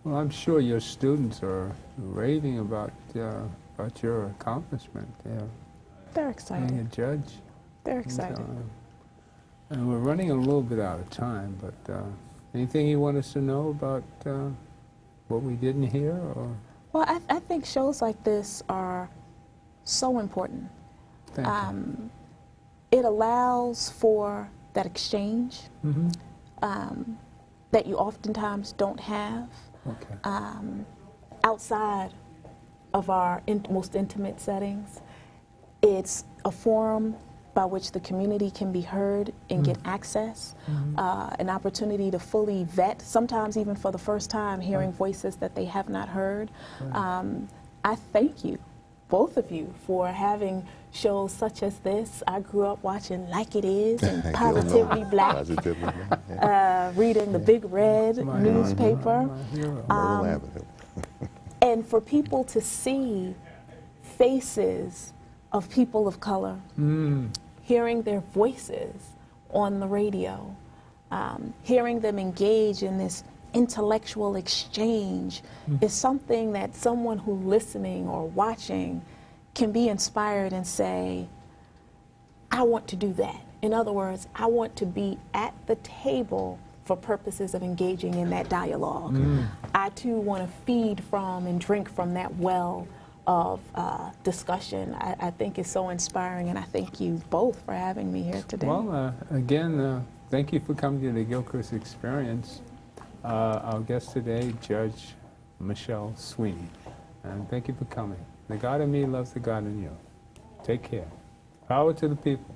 Speaker 4: Well, I'm sure your students are raving about your accomplishment.
Speaker 5: They're excited.
Speaker 4: Being a judge.
Speaker 5: They're excited.
Speaker 4: And we're running a little bit out of time, but anything you want us to know about what we didn't hear? Or?
Speaker 5: Well, I think shows like this are so important.
Speaker 4: Thank you.
Speaker 5: It allows for that exchange that you oftentimes don't have outside of our most intimate settings. It's a forum by which the community can be heard and get access, an opportunity to fully vet, sometimes even for the first time, hearing voices that they have not heard. I thank you, both of you, for having shows such as this. I grew up watching Like It Is and Positively Black, reading the Big Red newspaper. And for people to see faces of people of color, hearing their voices on the radio, hearing them engage in this intellectual exchange is something that someone who's listening or watching can be inspired and say, I want to do that. In other words, I want to be at the table for purposes of engaging in that dialogue. I too want to feed from and drink from that well of discussion. I think it's so inspiring, and I thank you both for having me here today.
Speaker 4: Well, again, thank you for coming to the Gilchrist Experience. Our guest today, Judge Michelle Sweeney. And thank you for coming. The God in me loves the God in you. Take care. Power to the people.